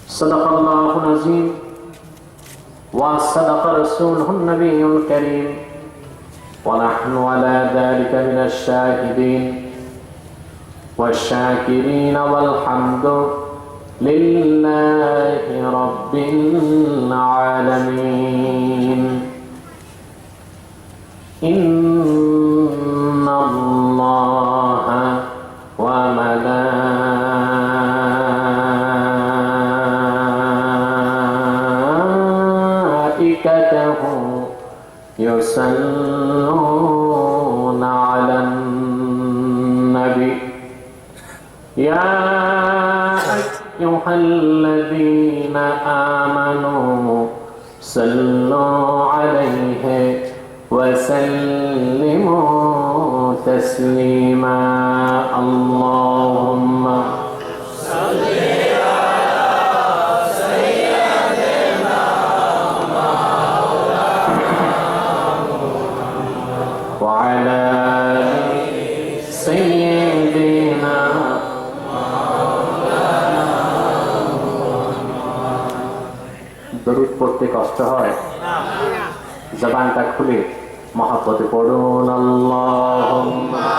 صدق الله العظيم وصدق رسوله النبي الكريم ونحن على ذلك من الشاهدين والشاكرين والحمد لله رب العالمين إن الله وملائكته يصلون على النبي يا أيها الذين آمنوا صلوا عليه وسلموا تسليما اللهم صل على سيدنا وعلى سيدنا দরুদ পড়তে কষ্ট হয় জবানটা খুলে মহব্বতে পড়ুন আল্লাহুম্মা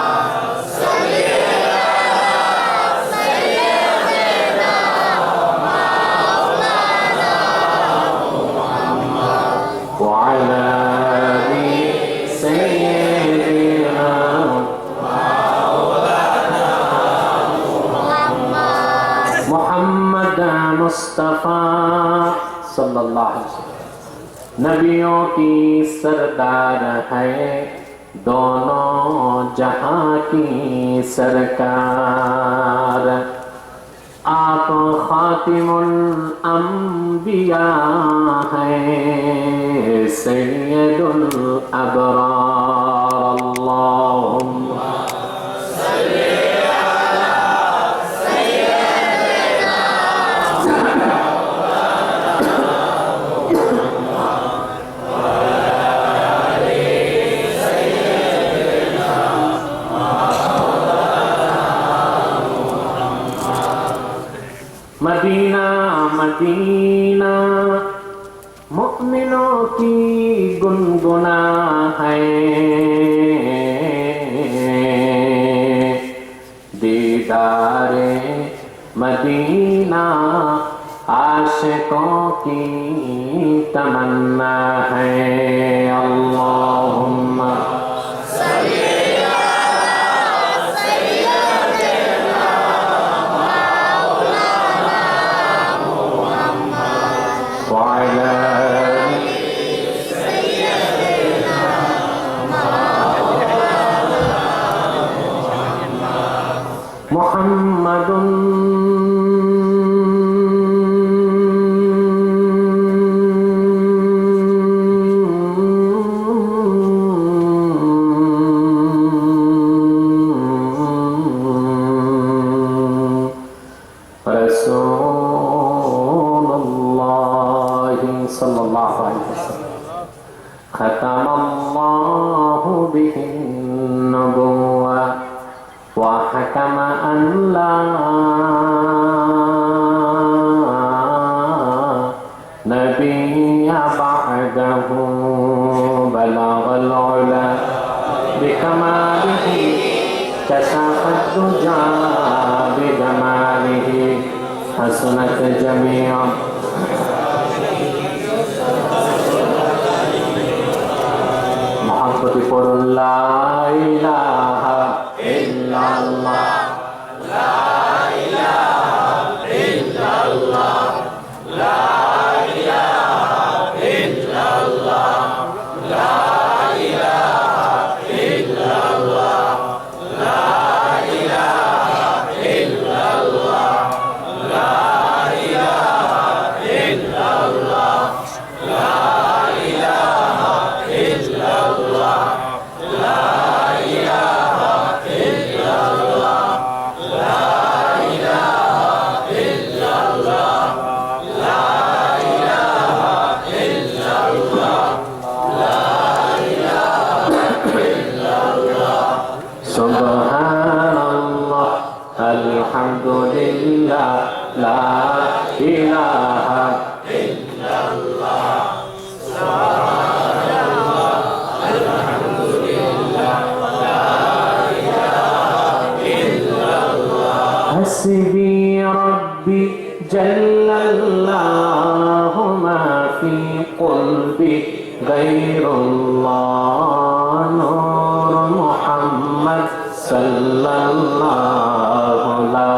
সাল্লি আলা সাইয়্যিদিনা মাওলানা মুহাম্মদ ওয়া আলা আলি সাইয়্যিদিনা মাওলানা মুহাম্মদ মুহাম্মদ মুস্তাফা सल्लल्लाहु अलैहि वसल्लम नबियों की सरदार है दोनों जहां की सरकार आप खातिमुल अंबिया हैं सैयदुल अबरार अल्लाहुम्मा मदीना मदीना मुमिनों की गुनगुना है दीदारे मदीना आशिकों की तमन्ना है अल्लाहुम्मा मुहम्मदुन रसूलुल्लाह सल्लल्लाहु अलैहि वसल्लम खतमल्लाहु बिहिन नबुव्वा وحكم أن لا نبي بعده بلغ العلا بكماله كشف الدجى بجماله حسنت جميع محبة قول لا إله إلا الله لا إله إلا الله لا إله إلا الله لا إله إلا الله لا إله إلا الله لا إله إلا ইলাহা হাসবি রব্বি জাল্লাল্লাহু মা ফি কলবি গায়রুল্লাহ নূর মুহাম্মদ সাল্লাল্লাহু লা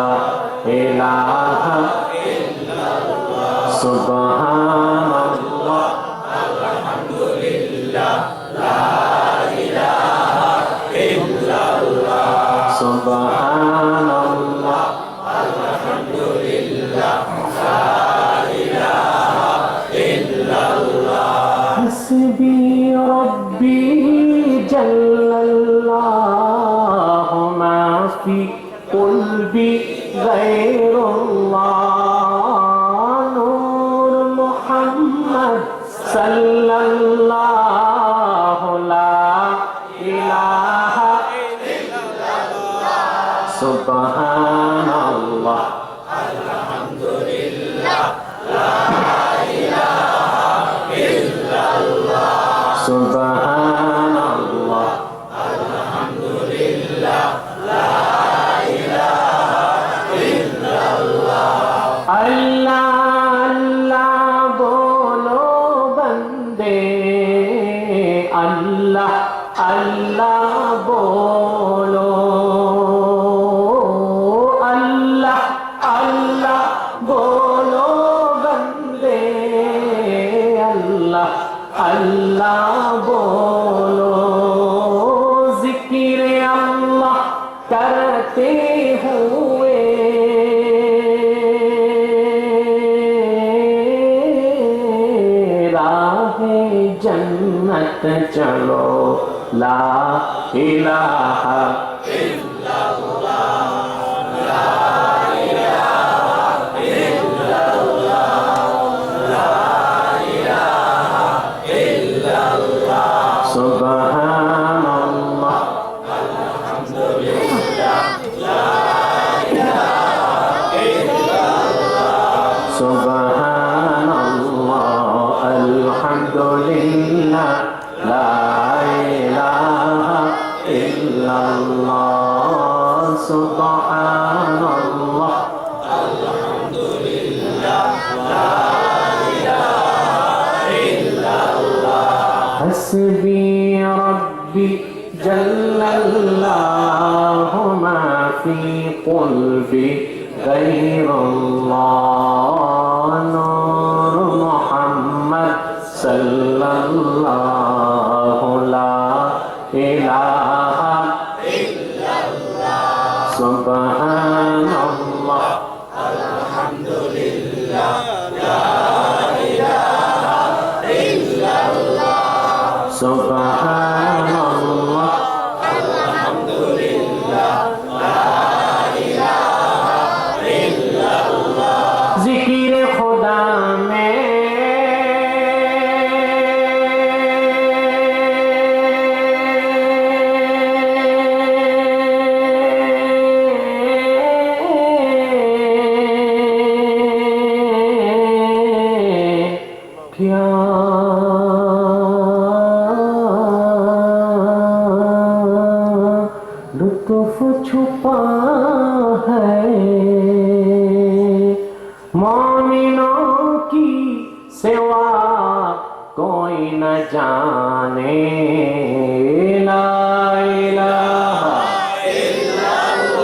ইলাহা ইল্লাল্লাহ সুবহানাল্লাহ আলহামদুলিল্লাহ লা ইলাহা ইল্লাল্লাহ সুবহানাল্লাহ আলহামদুলিল্লাহ লা ইলাহা ইল্লাল্লাহ হাসবি রব্বি জাল্লাল্লাহু মা ফি কলবি গায়রুল্লাহ নূর মুহাম্মদ সাল্লাল্লাহু লা ইলাহা ইল্লাল্লাহ সুবহানাল্লাহ আলহামদুলিল্লাহ লা ইলাহা ইল্লাল্লাহ সুবহানাল্লাহ আলহামদুলিল্লাহ লা ইলাহা ইল্লাল্লাহ আল্লাহ আল্লাহ বলো বন্দে আল্লাহ আল্লাহ বলো আল্লাহ আল্লাহ বলো বন্দে আল্লাহ আল্লাহ বলো জিকিরে আল্লাহ করতে हुए राहे जन्नत चलो ला इलाहा इल्लल्लाह ला इलाहा इल्लल्लाह ला इलाहा इल्लल्लाह सुबहानल्लाह अल्हम्दुलिल्लाह ला इलाहा इल्लल्लाह सुबहानल्लाह अल्हम्दुलिल्लाह ला इलाहा इल्लल्लाह सुबहानल्लाह अल्हम्दुलिल्लाह ला इलाहा इल्लल्लाह हस्बी रब्बी जल्लल्लाहु मा फी क़ल्बी गैरुल्लाह नूर मुहम्मद सल्लल्लाहु ला इलाहा इल्लल्लाह सुबहानल्लाह अल्हम्दुलिल्लाह ला इलाहा इल्लल्लाह सुबहानल्लाह अल्हम्दुलिल्लाह ला इलाहा इल्लल्लाह जिक्र खुदा में क्या लुत्फ छुपा है मोमिनों की सिवा कोई न जाने ला इलाहा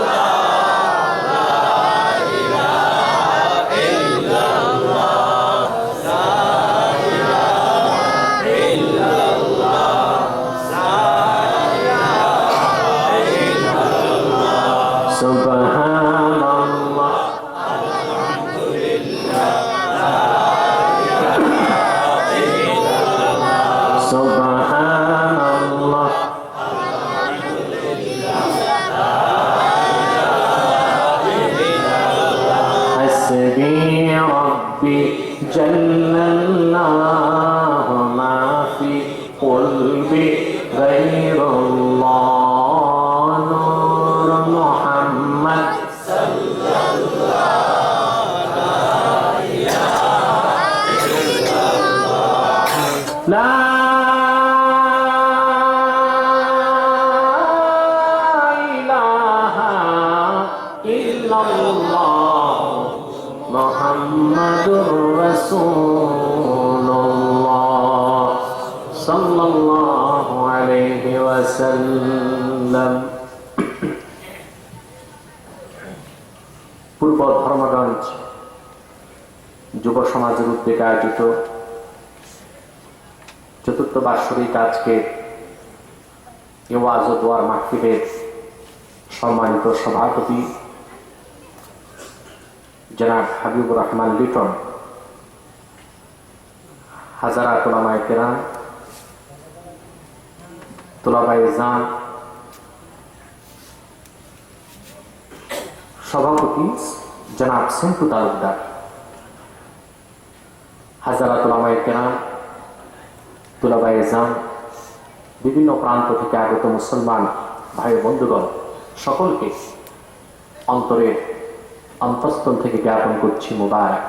सुबहानल्लाह अल्हम्दुलिल्लाह ला इलाहा इल्लल्लाह सुबहानल्लाह अल्हम्दुलिल्लाह ला इलाहा इल्लल्लाह हस्बी रब्बी जल्लल्लाहु मा फी क़ल्बी गैरुल्लाह मुहम्मद सल्लल्लाहु अलैहि মুহাম্মাদুর রাসূলুল্লাহ সাল্লাল্লাহু আলাইহি ওয়াসাল্লাম। পূর্ব ধর্মগঞ্জ যুব সমাজের উদ্যোগে আয়োজিত চতুর্থ বার্ষিক আজকে ওয়াজ ও দোয়ার মাহফিলের সম্মানিত সভাপতি জনাব হাবিবুর রহমান লিটন, হাজারাত উলামায়ে কেরাম, তুলাবায়ে জান, সভাপতি জনাব সিন্টু তালুকদার, হাজারাত উলামায়ে কেরাম, তুলাবায়ে জান, বিভিন্ন প্রান্ত থেকে আগত মুসলমান ভাই বন্ধুগণ, সকলকে অন্তরের অন্তঃস্থল থেকে জ্ঞাপন করছি মুবারক,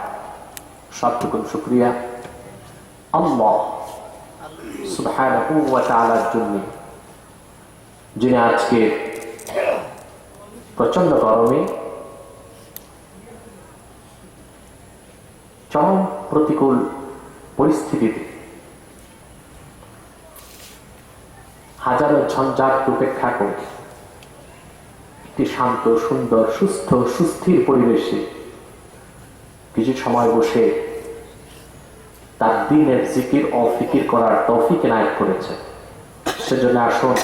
সবটুকু শুকরিয়া আল্লাহ সুবহানাহু ওয়া তাআলার জন্য, যিনি আজকে প্রচন্ড গরমে চরম প্রতিকূল পরিস্থিতিতে হাজারো ঝঞ্ঝাট উপেক্ষা করে একটি শান্ত, সুন্দর, সুস্থ, সুস্থির পরিবেশে কিছু সময় বসে তার দ্বীনের জিকির ও ফিকির করার তৌফিক এনায়েত করেছে। সেজন্য আসুন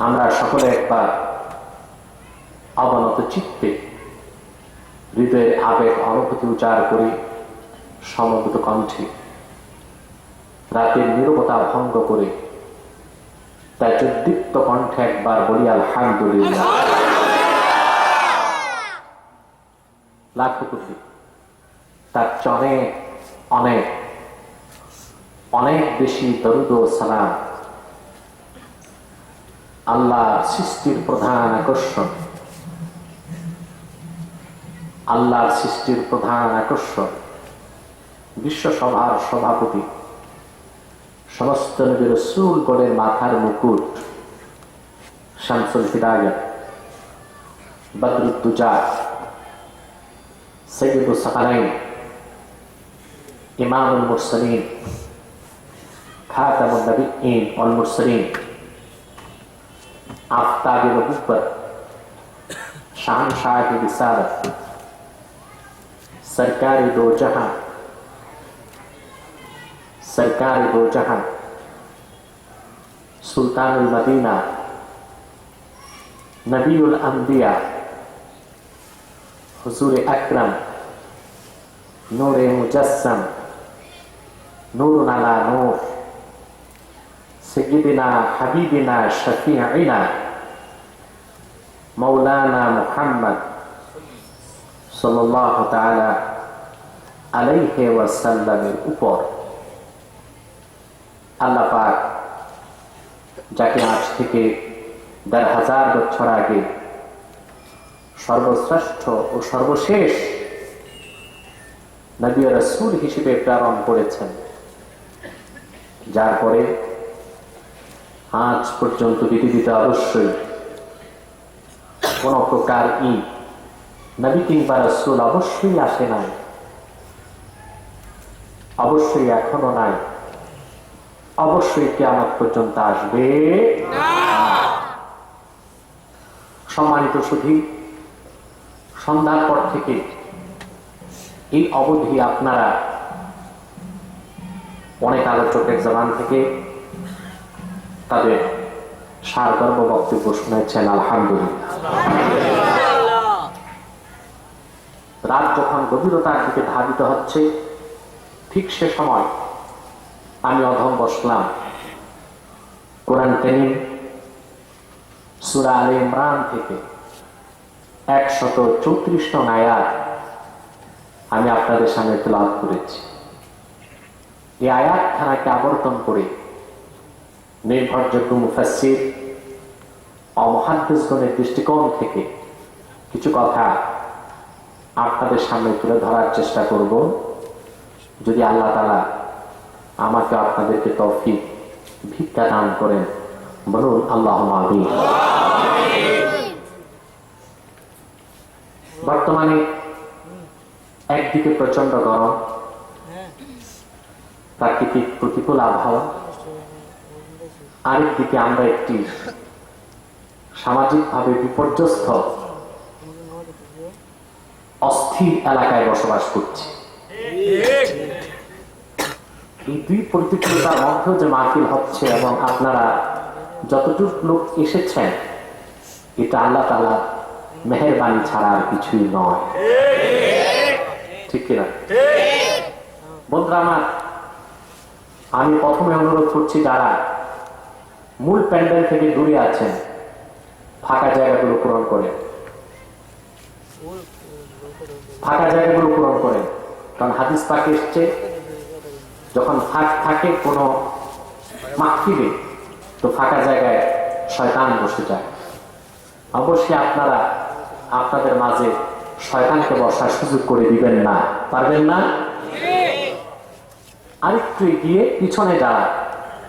আমরা সকলে একবার অবনত চিত্তে হৃদয়ের আবেগ অনুভূতি উচ্চার করি, সমবেত কণ্ঠে রাতের নীরবতা ভঙ্গ করে তাজ্জুদদীপ্ত কণ্ঠে একবার বলি আলহামদুলিল্লাহ। লাখো কোটি তার চনে অনেক অনেক বেশি দরুদ ও সালাম আল্লাহ সৃষ্টির প্রধান আকর্ষণ, আল্লাহর সৃষ্টির প্রধান আকর্ষণ, বিশ্বসভার সভাপতি, সমস্ত নবী রাসূল গণের মাথার মুকুট, শামসুল হিদায়াত, বদরুদ্দুজা, সাইয়্যিদুস সাকালাইন, ইমামুল মুরসালিন, খাতামুন নবিয়্যিন ওয়াল মুরসালিন, আফতাবে নবুওয়াত, শাহনশাহে রিসালাত, सरकारी दो जहां, सरकारी दो जहां, सुल्तानुल मदीना, नबीउल अंबिया, हुजूर अकरम, नूरे मुजस्सम, नूरुन अला नूर, सय्यिदिना हबीबिना शफीइना मौलाना मुहम्मद সাল্লাল্লাহু তাআলা আলাইহি ওয়াসাল্লামের উপর আল্লাহ পাক যাকে আজ থেকে ১,৫০০ বছর আগে সর্বশ্রেষ্ঠ ও সর্বশেষ নবী ও রাসূল হিসেবে প্রেরণ করেছেন, যার পরে আজ পর্যন্ত পৃথিবীতে অবশ্যই কোন প্রকার নবী কিংবা রাসূল অবশ্যই আসে নাই, অবশ্যই এখনো নাই, অবশ্যই কিয়ামত পর্যন্ত আসবে না। সম্মানিত সুধী, সন্ধ্যার পর থেকে এই অবধি আপনারা অনেক আলোচকের জবান থেকে তাদের সারগর্ব বক্তব্য শুনেছেন, আলহামদুলিল্লাহ। রাত যখন গভীরতার দিকে ধাবিত হচ্ছে, ঠিক সে সময় আমি অধম বসলাম কোরআন কারীম সূরা আলে ইমরান থেকে ১৩৪ নং আয়াত আমি আপনাদের সামনে তেলাওয়াত করেছি। এই আয়াতখানাকে আবর্তন করে নির্ভরযোগ্য মুফাসসির ও মুহাদ্দিসগণের দৃষ্টিকোণ থেকে কিছু কথা আপনাদের সামনে তুলে ধরার চেষ্টা করব, যদি আল্লাহ তাআলা আমাকে আপনাদেরকে তৌফিক ভিক্ষা দান করেন। বলুন আল্লাহুম্মা আমিন। বর্তমানে একদিকে প্রচন্ড গরম, প্রাকৃতিক প্রতিকূল আবহাওয়া, আরেকদিকে আমরা একটি সামাজিকভাবে বিপর্যস্ত অস্থির এলাকায় বসবাস করছি। এই দুই প্রতিকূলতার মধ্যেও যে মাহফিল হচ্ছে এবং আপনারা যতটুকু লোক এসেছেন, এটা আল্লাহ তাআলা মেহেরবানি ছাড়া আর কিছুই নয়। ঠিক কিনা বন্ধুরা আমার, আমি প্রথমে অনুরোধ করছি যারা মূল প্যান্ডেল থেকে দূরে আছেন, ফাঁকা জায়গাগুলো পূরণ করেন, ফাঁকা জায়গাগুলো পূরণ করেন। কারণ হাদিস পাকে এসছে, যখন ফাঁক থাকে কোনো মাহফিলে, তো ফাঁকা জায়গায় শয়তান বসে যায়। অবশ্যই আপনারা আপনাদের মাঝে শয়তানকে বসার সুযোগ করে দিবেন না, পারবেন না? আরেকটু এগিয়ে পিছনে যারা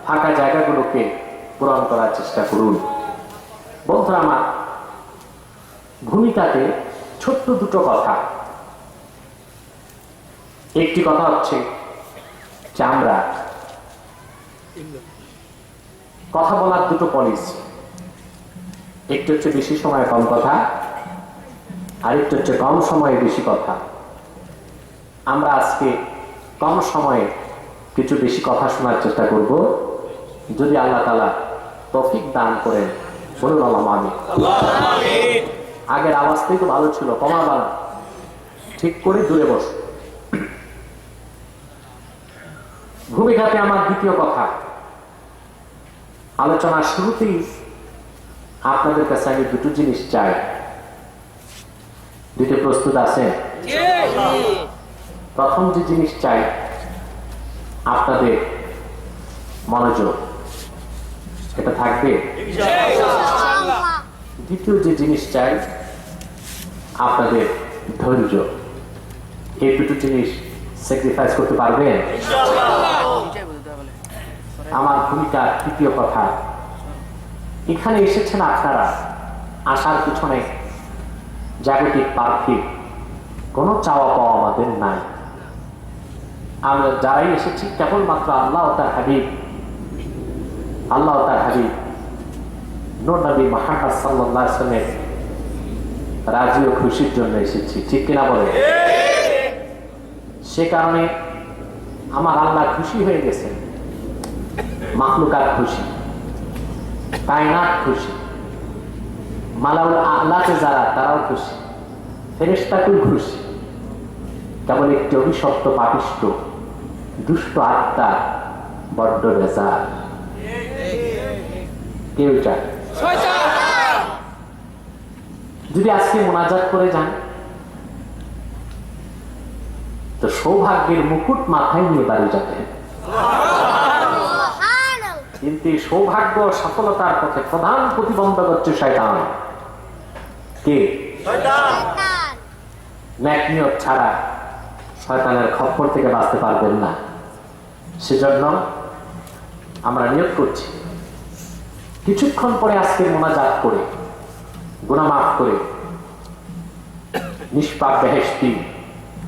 ফাঁকা জায়গাগুলোকে পূরণ করার চেষ্টা করুন। বন্ধুরা আমার, ভূমিকাতে ছোট্ট দুটো কথা। একটি কথা হচ্ছে যে আমরা কথা বলার দুটো পলিসি, একটি হচ্ছে বেশি সময়ে কম কথা, আরেকটি হচ্ছে কম সময়ে বেশি কথা। আমরা আজকে কম সময়ে কিছু বেশি কথা শোনার চেষ্টা করব, যদি আল্লাহ তাআলা তৌফিক দান করেন। বলুন আল্লাহুম্মা আমিন। আগের আওয়াজটাই তো ভালো ছিল, কমাবা না, ঠিক করে দূরে বস। ভূমিকাতে আমার দ্বিতীয় কথা, আলোচনার শুরুতেই আপনাদের কাছে আমি দুটো জিনিস চাই। দুটো প্রস্তুত আছেন? প্রথম যে জিনিস চাই আপনাদের মনোযোগ, এটা থাকবে। দ্বিতীয় যে জিনিস চাই আপনাদের ধৈর্য। এই দুটো জিনিস স্যাক্রিফাইস করতে পারবেন? আমার ভূমিকার তৃতীয় কথা, এখানে এসেছেন আপনারা, আসার পিছনে জাগতিক পার্থিব কোনো চাওয়া পাওয়া আমাদের নাই। আমরা যারাই এসেছি কেবলমাত্র আল্লাহ ও তার হাবিব নূর নবী মুহাম্মদ সাল্লাল্লাহু আলাইহি ওয়াসাল্লামের রাজি ও খুশির জন্য এসেছি। ঠিক কিনা বলে? সে কারণে আমার আল্লাহ খুশি হয়ে গেছে, মাখলুকাত খুশি, কায়নাত খুশি, মালাউল আ'লাতে যারা তারাও খুশি, ফেরেশতাকুল খুশি। কেবল একটি অভিশপ্ত পাপিষ্ঠ দুষ্ট আত্মা বড্ড বেজার। কেউ চায় যদি আজকে মোনাজাত করে যান, তো সৌভাগ্যের মুকুট মাথায় নিয়ে বাড়ি যাবেন। কিন্তু সৌভাগ্য সফলতার পথে প্রধান প্রতিবন্ধক হচ্ছে শয়তান। কে? নেক নিয়ত ছাড়া শয়তানের খপ্পর থেকে বাঁচতে পারবেন না। সেজন্য আমরা নিয়ত করছি, কিছুক্ষণ পরে আজকে মোনাজাত করে গুনাহ মাফ করে নিষ্পাপ বেহেশতি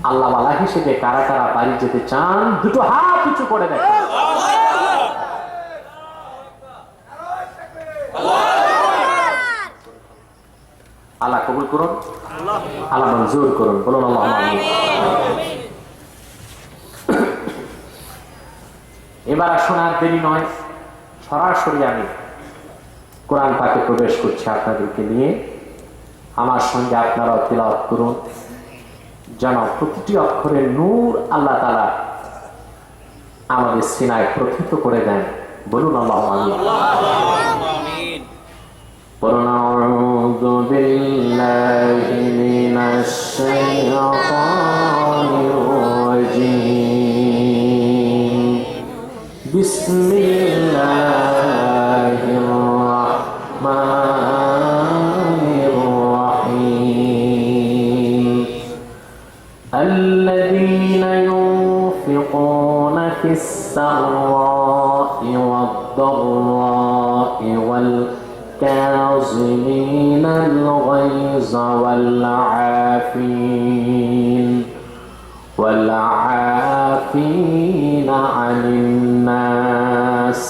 আল্লাহ ওয়ালা হিসেবে কারা কারা বাড়ি যেতে চান, দুটো হাত উঁচু করে দেখেন। আল্লাহ কবুল করুন, আল্লাহ মঞ্জুর করুন। বলুন আল্লাহুম্মা আমিন। এবার আসুন, আর দেরি নয়, সরাসরি আমি কোরআন পাকে প্রবেশ করছি আপনাদেরকে নিয়ে। আমার সঙ্গে আপনারাও তিলাওয়াত করুন, যেন প্রতিটি অক্ষরের নূর আল্লাহ তাআলা আমাদের সিনায় প্রথিত করে দেন। বলুন আল্লাহুম্মা আমিন। বলুন আউযু বিল্লাহি মিনাশ শাইতানির রাজীম। বিসমিল্লাহির রাহমানির রাহিম। আল্লাযীনা ينفقون في السراء والضراء والكاظمين الغيظ والعافين والعافين عن الناس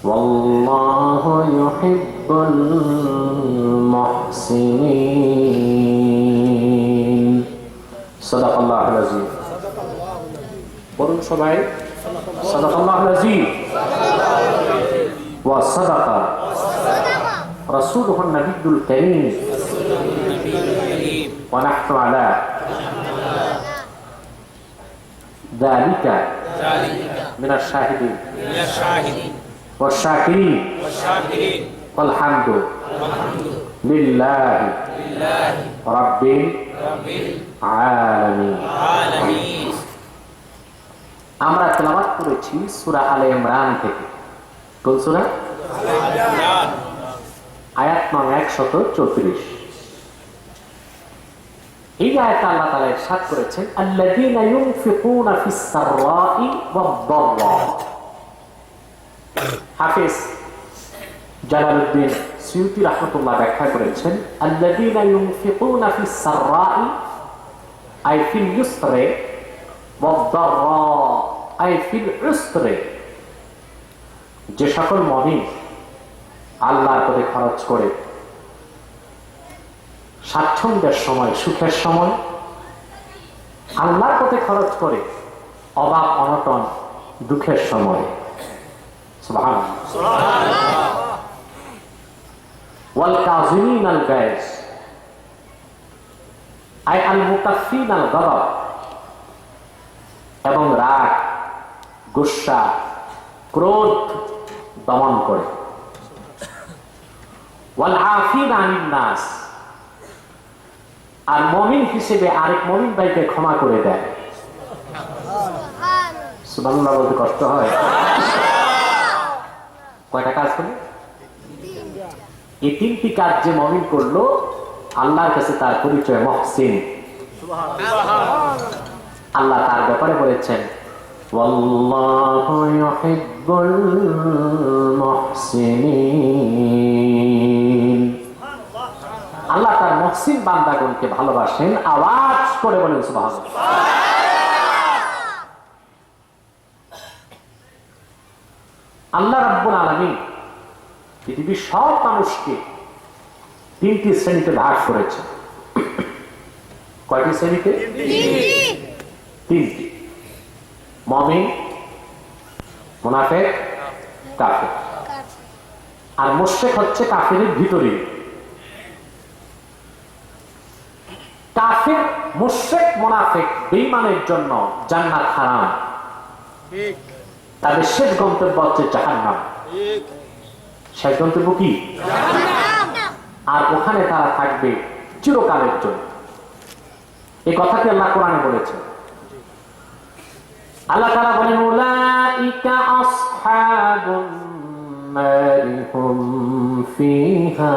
والله يحب المحسنين صدق الله العظيم বলুন সবাই صدق الله العظيم وصدق رسوله النبي الكريم ونحن على ذلك من الشاهدين والشاكرين والحمد لله رب العالمين আমরা তেলাওয়াত করেছি সূরা আলে ইমরান থেকে। কোন সূরা? আয়াত নং 134। এই আয়াতে আল্লাহ তাআলা ইরশাদ করেছেন আল্লাযীনা ইউনফিকুনা ফিস সাররাই ওয়াদ-দাররা। হাফেজ জালালউদ্দিন সুয়ুতী রাহমাতুল্লাহ ব্যাখ্যা করেছেন আল্লাযীনা ইউনফিকুনা ফিস সাররাই আই ফিল ইউসরি ওয়াদ-দাররা আই ফিল উসরি। যে সকল মুমিন আল্লাহর পথে খরচ করে স্বাচ্ছন্দ্যের সময়, সুখের সময় আল্লাহর পথে খরচ করে, অভাব অনটন দুঃখের সময়। সুবহানাল্লাহ। ওয়াল কাযিমিনাল গায়জ আই আল মুকাফফিনাল গাদাব। এবং রাগ, গুসা, ক্রোধ দমন করে। ওয়াল আফিনা আনিন নাস। আর মুমিন হিসেবে আরেক মুমিন ভাইকে ক্ষমা করে দেয়। সুবহানাল্লাহ বলতে কষ্ট হয়। কয়টা কাজ করলো? এই তিনটি কাজ যে মুমিন করলো আল্লাহর কাছে তার পরিচয় মুহসিন। আল্লাহ তার ব্যাপারে বলেছেন ওয়াল্লাহু ইউহিব্বুল মুহসিনিন। আল্লাহ তার মুহসিন বান্দাগণকে ভালোবাসেন। আওয়াজ করে বলেন সুবহানাল্লাহ। আল্লাহ রাব্বুল আলামিন পৃথিবীর সব মানুষকে তিনটি শ্রেণীতে ভাগ করেছেন। কয়টি শ্রেণীতে? তিনটি। মুমিন, মুনাফিক, কাফের। আর মুশরিক হচ্ছে কাফেরের ভিতরে। কাফের, মুশরিক, মুনাফিক, বেঈমানের জন্য জান্নাত হারাম। ঠিক। তাদের শেষ গন্তব্য হচ্ছে জাহান্নাম। ঠিক। শেষ গন্তব্য কি? জাহান্নাম। আর ওখানে তারা থাকবে চিরকালের জন্য। এই কথাটি আল্লাহ কোরআনে বলেছেন। আল্লাহ তাআলা বলেন উলাইকা আসহাবুন নারি হুম ফিহা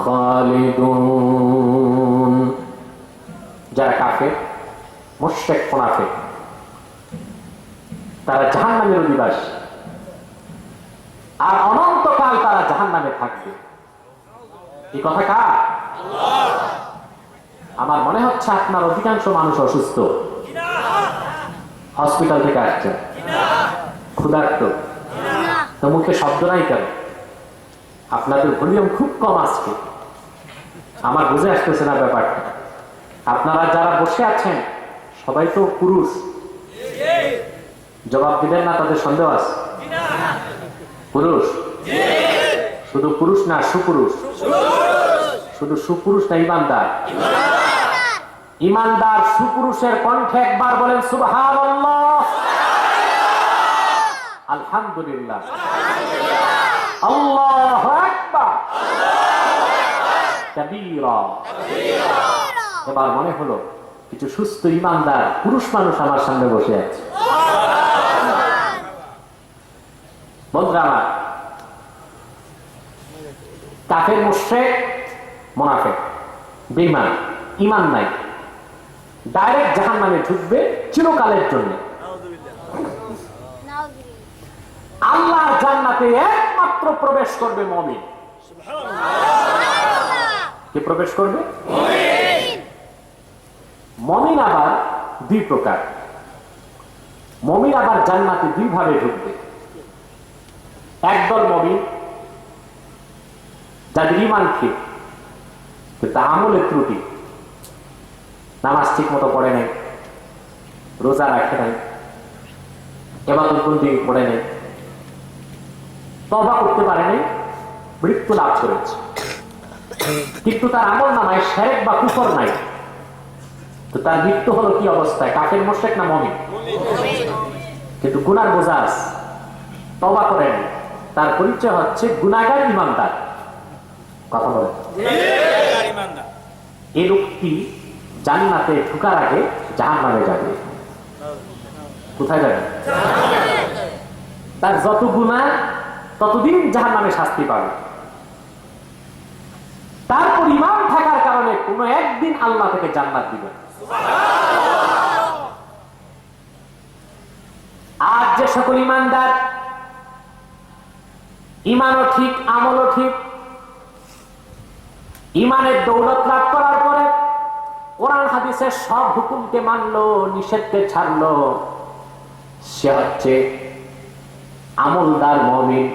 খালিদুন। যারা কাফের, মুশরিক, মুনাফিক তারা জাহান্নামের অধিবাসী। আর অনন্তকাল তারা জাহান্নামে থাকবে। এই কথা কার? আল্লাহ। আমার মনে হচ্ছে আপনার অধিকাংশ মানুষ অসুস্থ, হসপিটাল থেকে আসছেন, ক্ষুধার্ত, তো মুখে শব্দ নাই কেন? আপনাদের ভলিউম খুব কম আসছে। আমার বুঝে আসতেছে না ব্যাপারটা। আপনারা যারা বসে আছেন সবাই তো পুরুষ, জবাব দিবেন না? তাদের সন্দেহ আছে? পুরুষ? শুধু পুরুষ না, সুপুরুষ? শুধু সুপুরুষ না ঈমানদার? ঈমানদার সুপুরুষের কণ্ঠে একবার বলেন সুবহানাল্লাহ, আলহামদুলিল্লাহ, আল্লাহু আকবার কাবীরা। এবার মনে হলো কিছু সুস্থ ঈমানদার পুরুষ মানুষ আমার সামনে বসে আছে। বন্ধুরা আমার, কাফের, মুশরিক, মুনাফিক, বেঈমান, ঈমান নাই, ডাইরেক্ট জাহান্নামে ঢুকবে চিরকালের জন্য। আল্লাহর জান্নাতে একমাত্র প্রবেশ করবে মুমিন। কে প্রবেশ করবে? মুমিন। আবার দুই প্রকার। মুমিন আবার জান্নাতে দুই ভাবে ঢুকবে। একদল মুমিন যাদের ঈমান ঠিক কিন্তু আমলের ত্রুটি, নামাজ ঠিক মতো পড়ে নাই, রোজা রাখে নাই, ইবাদত বন্দেগী পড়ে নাই, তওবা করতে পারে নাই, মৃত্যু লাভ করেছে, কিন্তু তার আমল নামায় শিরক বা কুফর নাই, তো তার মৃত্যু হলো কি অবস্থায়? কাফের মুশরিক না মুমিন? কিন্তু গুনার বোঝা আছে, তওবা করেন, তার পরিচয় হচ্ছে গুনাহগার ঈমানদার। কথা বলেন, এই লোকটি জান্নাতে ঢোকার আগে জাহান্নামে যাবে। কোথায় যাবে? তার যত গুনাহ ততদিন জাহান্নামে শাস্তি পাবে। তারপর ঈমান থাকার কারণে কোন একদিন আল্লাহ থেকে জান্নাত দিবেন। আজ যে সকল ঈমানদার, ঈমানও ঠিক, আমলও ঠিক, ঈমানের দৌলত লাভ করার পরে কোরআন হাদিসের সব হুকুমকে মানলো, নিষেধকে ছাড়লো, সে হচ্ছে আমলদার মুমিন।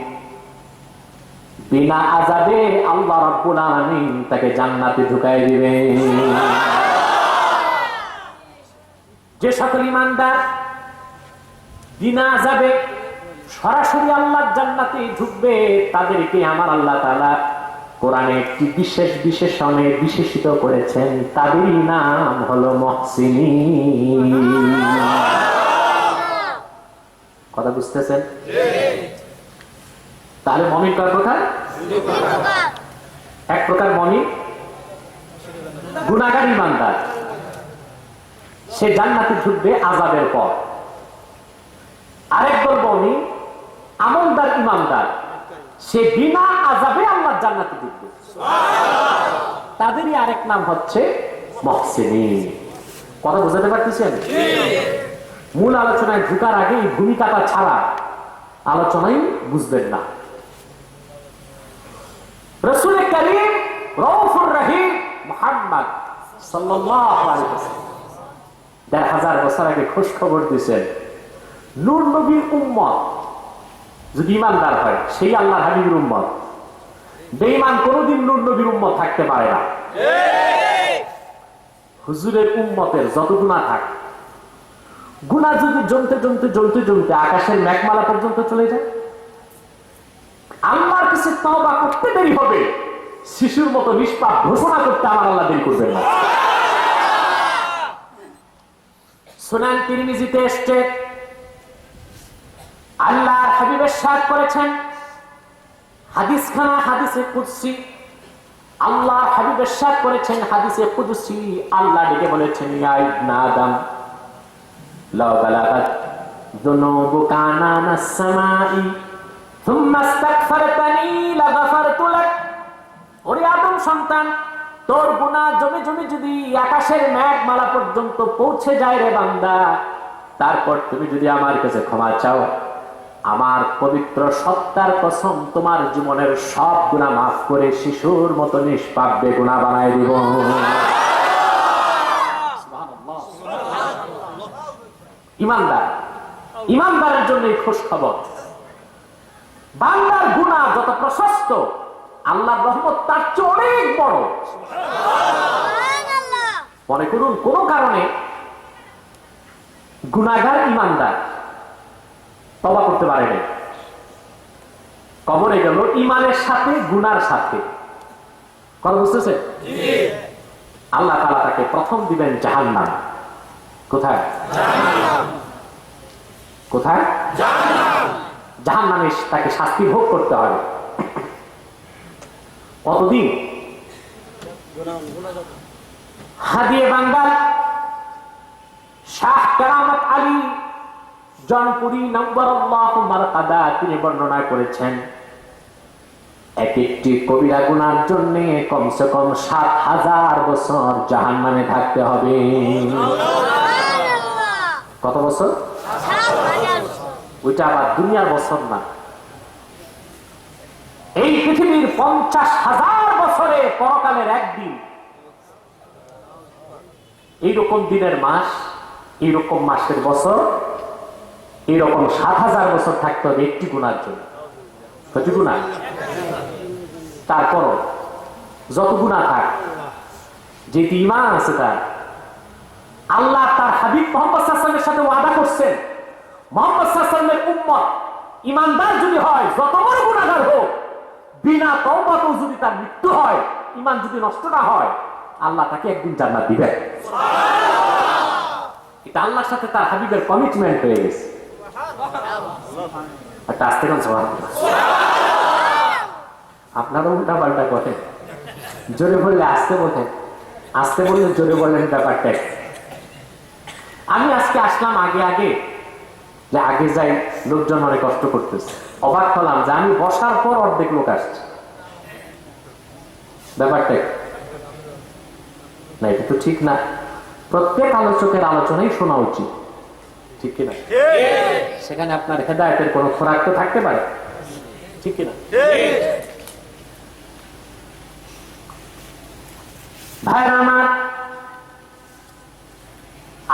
বিনা আযাবে আল্লাহ রাব্বুল আলামিন তাকে জান্নাতে ঢুকায় দিবেন। যে সকল ঈমানদার বিনা আযাবে সরাসরি আল্লাহর জান্নাতে ঢুকবে, তাদেরকে আমার আল্লাহ তাআলা কোরআনে একটি বিশেষ বিশেষণে বিশেষিত করেছেন, তাদেরই নাম হলো মুহসিনিন। কথা বুঝতেছেন? তাহলে মুমিন কয় প্রকার? এক প্রকার মুমিন গুনাহগার ঈমানদার, সে জান্নাতে ঢুকবে আযাবের পর। আরেকদল মুমিন আমলদার ঈমানদার, সে বিনা আযাবে আল্লাহর জান্নাতে ঢুকবে, তাদেরই আরেক নাম হচ্ছে মুহসিনিন। কথা বুঝাতে পারতেছেন? মূল আলোচনায় ঢুকার আগে এই ভূমিকাটা ছাড়া আলোচনাই বুঝবেন না। রাসূল কারীম রউফুর রহিম মুহাম্মদ সাল্লাল্লাহু আলাইহি ওয়াসাল্লাম ১,৫০০ বছর আগে খোঁজ খবর দিয়েছেন, নূর নবীর উম্মত যদি ঈমানদার হয় সেই আল্লাহর হাবিবের উম্মত, বেঈমান কোনদিন নূর নবীর উম্মত থাকতে পারে না। হুজুরের উম্মতের যত গুনাহ থাক, গুনাহ যদি জমতে জমতে জ্বলতে জ্বলতে আকাশের মেঘমালা পর্যন্ত চলে যায়, আল্লাহর কাছে তওবা করতে দেরি হবে, শিশুর মতো নিষ্পাপ ঘোষণা করতে আমার আল্লাহ দেরি করবেন না। সুনান তিরমিজিতে এসেছে, আল্লাহর হাবিব ইরশাদ করেছেন, হাদিস খানা হাদিসে কুদসি, আল্লাহর হাবিব ইরশাদ করেছেন হাদিসে কুদসি, আল্লাহ ডেকে বলেছেন, ইয়া ইবনে আদম লাউ বালাগাত যুনুবুকা আনানাস সামাই সুম্মা ইস্তাগফারতানি লাগাফারতু লাক। ওরে আদম সন্তান, তোর গুনাহ জমে জমে যদি আকাশের মেঘমালা পর্যন্ত পৌঁছে যায় রে বান্দা, তারপর তুমি যদি আমার কাছে ক্ষমা চাও, আমার পবিত্র সত্তার কসম তোমার জীবনের সব গুনাহ মাফ করে শিশুর মতো নিষ্পাপ বেগুনাহ বানায় দিব। ঈমানদার, ঈমানদারের জন্য এই খোঁজ খবর। বান্দার গুনাহ যত প্রশস্ত, আল্লাহর রহমত তার চেয়ে অনেক বড়। মনে করুন কোন কারণে গুনাহগার ঈমানদার তওবা করতে পারে না, কবরে গেল ঈমানের সাথে গুনার সাথে। কথা বুঝতেছে? আল্লাহ তাআলা তাকে প্রথম দিবেন জাহান্নাম। কোথায়? কোথায়? জাহান্নামে তাকে শাস্তি ভোগ করতে হবে। কতদিন? হাদিয়ে বান্দার শাহ কেরামত আলী জনপুরি নওয়ারাল্লাহু মারকাদা তিনি বর্ণনা করেছেন, এক একটি কবিরা গুনার জন্য কমসে কম ৭,০০০ বছর জাহান্নামে থাকতে হবে। কত বছর? ওইটা আবার দুনিয়ার বছর না, এই পৃথিবীর ৫০,০০০ বছরে পরকালের একদিন। এইরকম দিনের মাস এইরকম মাসের বছর, এইরকম ৭,০০০ বছর থাকতে হবে একটি গুনার জন্য। কত গুনাহ? তারপরও যত গুনাহ থাক, যেটি ঈমান আছে তার, আল্লাহ তার হাবিব মুহাম্মদ সাল্লাল্লাহু আলাইহি ওয়াসাল্লামের সাথে ওয়াদা করছেন, মুহাম্মদ সাল্লাল্লাহু আলাইহি ওয়াসাল্লামের উম্মত ঈমানদার যদি হয়, যত বড় গুনাহগার হোক, বিনা তওবাতেও যদি তার মৃত্যু হয়, ঈমান যদি নষ্ট না হয়, আল্লাহ তাকে একদিন জান্নাত দিবেন। এটা আল্লাহর সাথে তার হাবিবের কমিটমেন্ট হয়ে গেছে। একটা আস্তে কোন জবাব আপনারা উল্টা পাল্টা করেন, জোরে বললে আস্তে বলেন, আস্তে বললে জোরে বললেন, ব্যাপারটা। আমি আজকে আসলাম আগে আগে, যে আগে যাই লোকজন অনেক কষ্ট করতেছে, অবাক হলাম যে আমি বসার পর অর্ধেক লোক আসছে। ব্যাপারটা না, এটা তো ঠিক না। প্রত্যেক আলোচকের আলোচনাই শোনা উচিত, ঠিক কিনা? সেখানে আপনার হেদায়েতের কোনো খোরাক তো থাকতে পারে, ঠিক কিনা? ভাইরা আমার,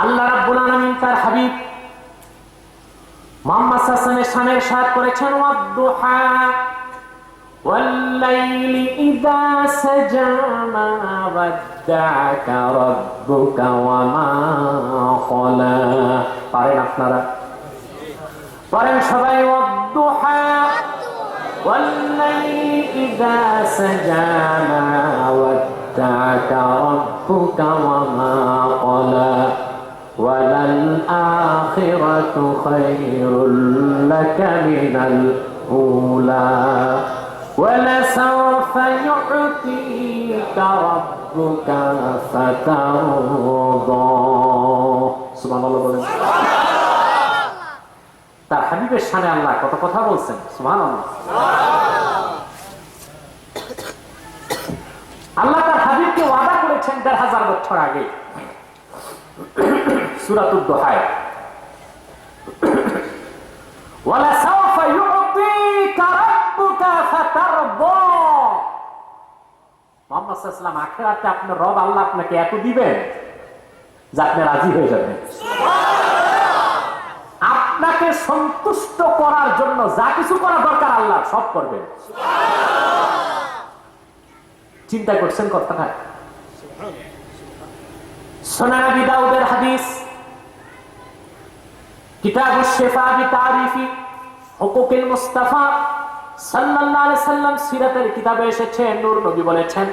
আল্লাহ রাব্বুল আলামিন তার হাবিব মুহাম্মদ সাল্লাল্লাহু আলাইহি ওয়াসাল্লামের শানে ইরশাদ করেছেন, ওয়াদ-দুহা ওয়াল-লাইলি ইযা সাজা মা ওয়াদ্দা'কা রাব্বুকা ওয়া মা ক্বালা। পারেন আপনারা? পারেন সবাই? ওয়াদ-দুহা ওয়াল-লাইলি ইযা সাজা মা ওয়াদ্দা'কা রাব্বুকা ওয়া মা ক্বালা وَلَلْآخِرَةُ خَيْرٌ لَكَ مِنَ الْأُولَى وَلَسَوْفَ يُعْطِيكَ رَبُّكَ فَتَرْضَى। সুবহানাল্লাহ বলেন। তার হাবিবের শানে আল্লাহ কত কথা বলছেন, সুবহানাল্লাহ। আল্লাহ তার হাবিবকে ওয়াদা করেছেন ১৫০০ বছর আগে সূরাতুদ দুহায়, ওয়ালা সাওফা ইউতিকা রাব্বুকা ফাতারদা। মুহাম্মদ সাল্লাল্লাহু আলাইহি ওয়াসাল্লাম আখিরাতে আপনার রব আল্লাহ আপনাকে এত দিবেন যে আপনি রাজি হয়ে যাবেন। আপনাকে সন্তুষ্ট করার জন্য যা কিছু করা দরকার আল্লাহ সব করবেন। চিন্তা করছেন কথাটা? সুনান আবি দাউদের হাদিস, কিতাবুশ শিফা বিতারিফি হুকুকিল মুস্তাফা সাল্লাল্লাহু আলাইহি সাল্লাম সিরাতের কিতাবে এসেছে, নূর নবী বলেছেন,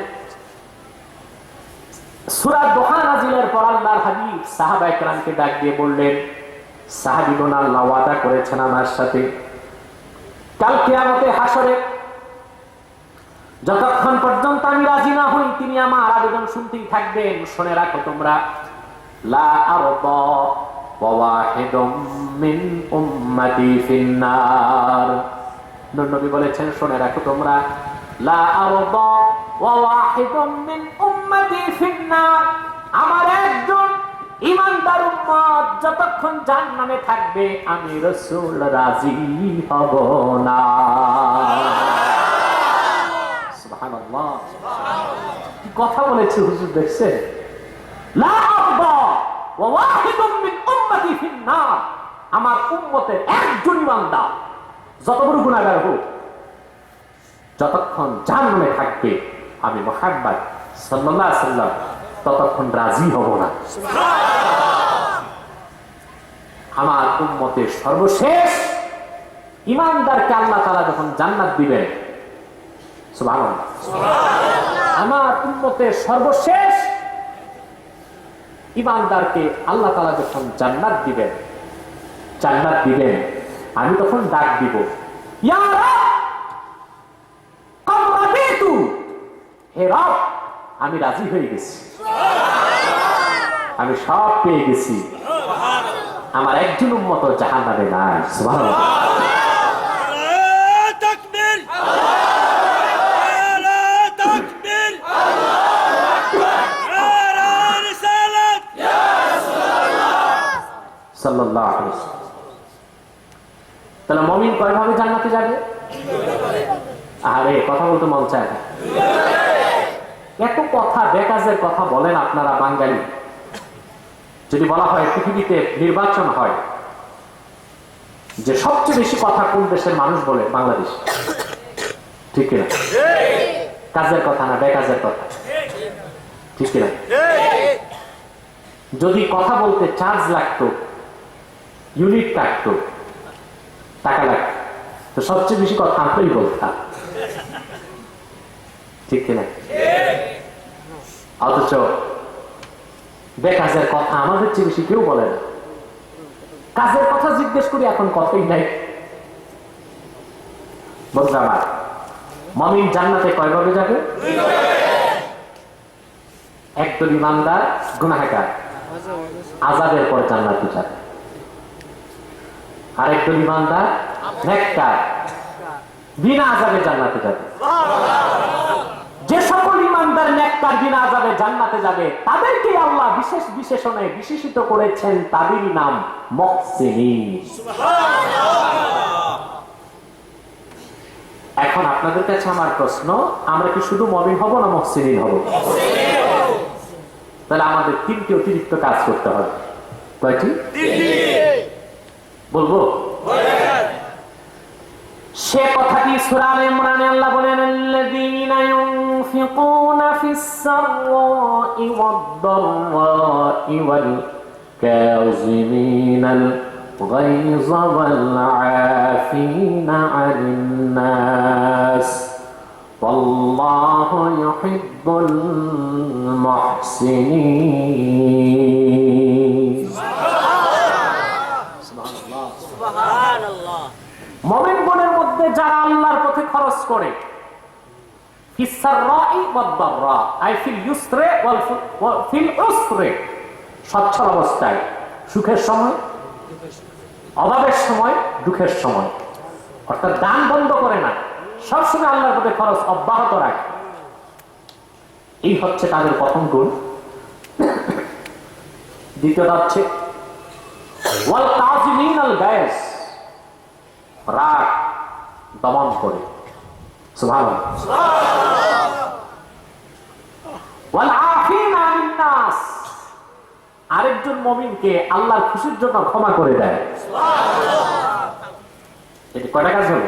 সূরা দুহা নাজিলের পর আল্লাহর হাবিব সাহাবায়ে কেরামকে ডাক দিয়ে বললেন, সাহাবীগণ, আল্লাহ ওয়াদা করেছেন আমার সাথে, কাল কিয়ামতে হাসরে যতক্ষণ পর্যন্ত আমি রাজি না হই তিনি আমার আবেদন শুনতেই থাকবেন। শুনে রাখো তোমরা, লা আরদা ওয়া ওয়াহিদুম মিন উম্মতি ফিন্নার। নবী বলেছেন, শুনে রাখো তোমরা, লা আরদা ওয়া ওয়াহিদুম মিন উম্মতি ফিন্নার, আমার একজন ঈমানদার উম্মত যতক্ষণ জাহান্নামে থাকবে আমি রাসূল রাজি হব না। সুবহানাল্লাহ, কি কথা বলেছে হুজুর, দেখছেন? লা আরদা ওয়া ওয়াহিদুম মিন উম্মতি ফিন্নার, আমার উম্মতের একজন ঈমানদার যত বড় গুনাহগার হোক যতক্ষণ জাহান্নামে থাকবে আমি মুহাম্মদ সাল্লাল্লাহু আলাইহি ওয়াসাল্লাম ততক্ষণ রাজি হব না। আমার উম্মতের সর্বশেষ ঈমানদারকে আল্লাহ তাআলা যখন জান্নাত দিবেন, সুবহানাল্লাহ, আমার উম্মতের সর্বশেষ ঈমানদারকে আল্লাহ তাআলা যখন জান্নাত দিবেন, আমি তখন ডাক দিব, ইয়া রাব ক্বাদ রাদিতু, হে রব আমি রাজি হয়ে গেছি, আমি সব পেয়ে গেছি, আমার একজন উম্মত জাহান্নামে নাই। সুবহানাল্লাহ, সাল্লাল্লাহু আলাইহি ওয়াসাল্লাম। তাহলে মুমিন কয়ভাবে জান্নাতে যাবে? আরে কথা বলতে মন চায় না, এত কথা বেকাজের কথা বলেন আপনারা বাঙালি। যদি বলা হয় পৃথিবীতে নির্বাচন হয় যে সবচেয়ে বেশি কথা কোন দেশের মানুষ বলে, বাংলাদেশ, ঠিক কিনা? কাজের কথা না বেকাজের কথা, ঠিক কিনা? যদি কথা বলতে চার্জ লাগতো, ইউনিট কাটতো, টাকা লাগতো, তো সবচেয়ে বেশি কথা আমরাই বলতাম, ঠিক কিনা? অথচ বেকাজের কথা আমাদের চেয়ে বেশি কেউ বলে না। কাজের কথা জিজ্ঞেস করি, এখন কথাই নাই। বুঝলাম। আর মুমিন জান্নাতে কয়ভাবে যাবে? একদল ইমানদার গুনাহগার আযাবের পর জান্নাতে যাবে, আর একদল ইমানদার নেককার বিনা আযাবে জান্নাতে যাবে। যে সকল ইমানদার নেককার বিনা আযাবে জান্নাতে যাবে তাদেরকে আল্লাহ বিশেষ বিশেষণে বিশেষিত করেছেন, তাদেরই নাম মুহসিনিন। এখন আপনাদের কাছে আমার প্রশ্ন, আমরা কি শুধু মুমিন হব না মুহসিনিন হব? তাহলে আমাদের তিনটি অতিরিক্ত কাজ করতে হবে। কয়টি? বলবো? সে কথাটি সূরা আলে ইমরানে আল্লাহ বলেন, আল্লাযীনা ইউনফিকুনা ফিস সাররাই ওয়াদ-দাররাই ওয়াল কাযিমিনাল গায়যা ওয়াল আফিনা আনিন নাস ওয়াল্লাহু ইউহিব্বুল মুহসিনিন। সুবহানাল্লাহ, সুবহানাল্লাহ। মুমিন গণের মধ্যে যারা আল্লাহর পথে খরচ করে, ফিস সাররাই ওয়াদ-দাররা আই ফিল ইউসরে ওয়াল ফিল উসরে, সচ্ছল অবস্থায়, সুখের সময়, অভাবের সময়, দুঃখের সময়, অর্থাৎ দান বন্ধ করে না, সবসময় আল্লাহর পথে খরচ অব্যাহত রাখে। এই হচ্ছে তাদের প্রথম গুণ। দ্বিতীয়টা হচ্ছে ওয়াল কাযিমিনাল গায়জ, রাগ দমন করে। সুবহানাল্লাহ। ওয়াল আফিনা আনিন নাস, আরেকজন মুমিনকে আল্লাহর খুশির জন্য ক্ষমা করে দেয়। সুবহানাল্লাহ। এটা কয়টা কাজ হলো?